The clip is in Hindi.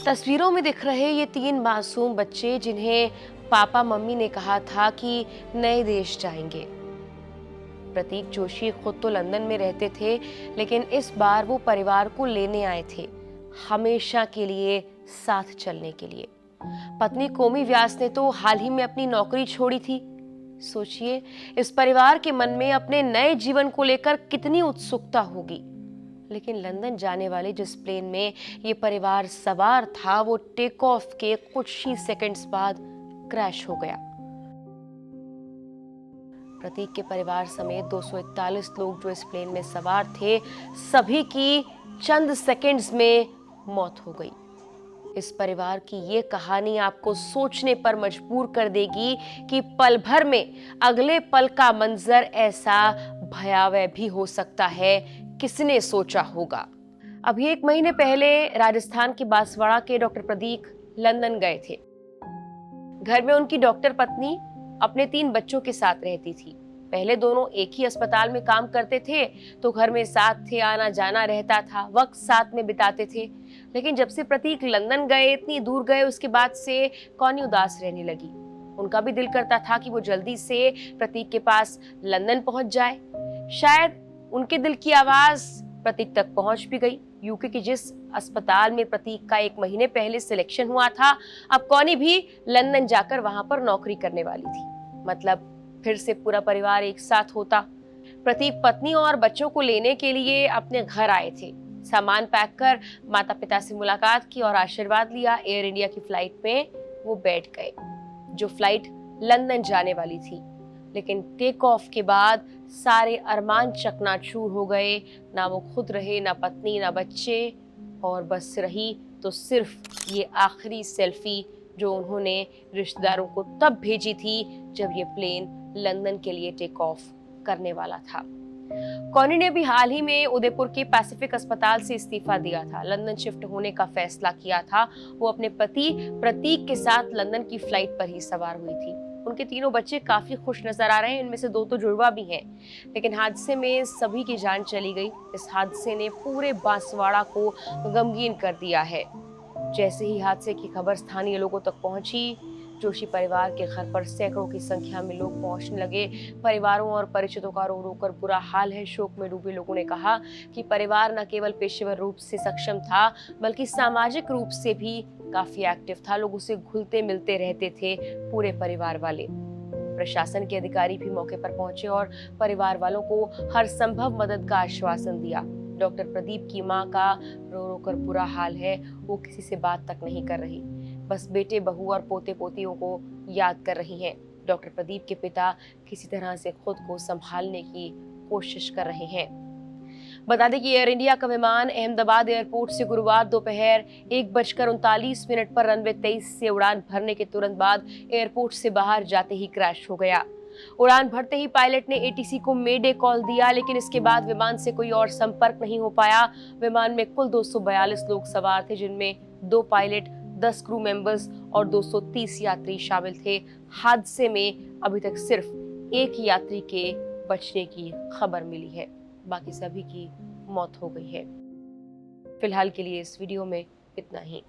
तस्वीरों में दिख रहे ये 3 मासूम बच्चे जिन्हें पापा मम्मी ने कहा था कि नए देश जाएंगे। प्रतीक जोशी खुद तो लंदन में रहते थे, लेकिन इस बार वो परिवार को लेने आए थे, हमेशा के लिए साथ चलने के लिए। पत्नी कोमी व्यास ने तो हाल ही में अपनी नौकरी छोड़ी थी। सोचिए, इस परिवार के मन में अपने नए जीवन को लेकर कितनी उत्सुकता होगी। लेकिन लंदन जाने वाले जिस प्लेन में ये परिवार सवार था, वो टेक ऑफ के कुछ ही सेकंड्स बाद क्रैश हो गया। प्रतीक के परिवार समेत 241 लोग जो इस प्लेन में सवार थे, सभी की चंद सेकंड्स में मौत हो गई। इस परिवार की ये कहानी आपको सोचने पर मजबूर कर देगी कि पल भर में अगले पल का मंजर ऐसा भयावह भी हो सकता है, किसने सोचा होगा। अभी 1 महीने पहले राजस्थान के बांसवाड़ा के डॉक्टर प्रदीप लंदन गए थे। घर में उनकी डॉक्टर पत्नी अपने 3 बच्चों के साथ रहती थी। पहले दोनों एक ही अस्पताल में काम करते थे, तो घर में साथ थे, आना जाना रहता था, वक्त साथ में बिताते थे। लेकिन जब से प्रतीक लंदन गए, इतनी दूर गए, उसके बाद से कौनी उदास रहने लगी। उनका भी दिल करता था कि वो जल्दी से प्रतीक के पास लंदन पहुंच जाए। शायद उनके दिल की आवाज प्रतीक तक पहुंच भी गई। यूके के जिस अस्पताल में प्रतीक का 1 महीने पहले सिलेक्शन हुआ था, अब कौनी भी लंदन जाकर वहां पर नौकरी करने वाली थी। मतलब फिर से पूरा परिवार एक साथ होता। प्रतीक पत्नी और बच्चों को लेने के लिए अपने घर आए थे। सामान पैक कर माता पिता से मुलाकात की और आशीर्वाद लिया। एयर इंडिया की फ्लाइट में वो बैठ गए, जो फ्लाइट लंदन जाने वाली थी। लेकिन टेक ऑफ के बाद सारे अरमान चकनाचूर हो गए। ना वो खुद रहे, ना पत्नी, ना बच्चे, और बस रही तो सिर्फ ये आखिरी सेल्फी जो उन्होंने रिश्तेदारों को तब भेजी थी जब ये प्लेन लंदन के लिए टेक ऑफ करने वाला था। कौनी ने भी हाल ही में उदयपुर के पैसिफिक अस्पताल से इस्तीफा दिया था, लंदन शिफ्ट होने का फैसला किया था। वो अपने पति प्रतीक के साथ लंदन की फ्लाइट पर ही सवार हुई थी। उनके तीनों बच्चे काफी खुश नजर आ रहे हैं, इनमें से 2 तो जुड़वा भी हैं। लेकिन हादसे में सभी की जान चली गई। इस हादसे ने पूरे बांसवाड़ा को गमगीन कर दिया है। जैसे ही हादसे की खबर स्थानीय लोगों तक पहुंची, जोशी परिवार के घर पर सैकड़ों की संख्या में लोग पहुंचने लगे। परिवारों और परिचितों का रो रो कर बुरा हाल है। शोक में डूबे लोगों ने कहा कि परिवार न केवल पेशेवर रूप से सक्षम था, बल्कि सामाजिक रूप से भी काफी एक्टिव था। लोग उसे घुलते मिलते रहते थे, पूरे परिवार वाले। प्रशासन के अधिकारी भी मौके पर पहुंचे और परिवार वालों को हर संभव मदद का आश्वासन दिया। डॉक्टर प्रदीप की मां का रो रो कर बुरा हाल है। वो किसी से बात तक नहीं कर रही, बस बेटे, बहू और पोते पोतियों को याद कर रही हैं। डॉक्टर प्रदीप के पिता किसी तरह से खुद को संभालने की कोशिश कर रहे हैं। बता दें कि एयर इंडिया का विमान अहमदाबाद एयरपोर्ट से गुरुवार दोपहर 1:39 पर रनवे 23 से उड़ान भरने के तुरंत बाद एयरपोर्ट से बाहर जाते ही क्रैश हो गया। उड़ान भरते ही पायलट ने एटीसी को मेडे कॉल दिया, लेकिन इसके बाद विमान से कोई और संपर्क नहीं हो पाया। विमान में कुल 242 लोग सवार थे, जिनमें 2 पायलट, 10 क्रू मेंबर्स और 230 यात्री शामिल थे। हादसे में अभी तक सिर्फ एक यात्री के बचने की खबर मिली है, बाकी सभी की मौत हो गई है। फिलहाल के लिए इस वीडियो में इतना ही।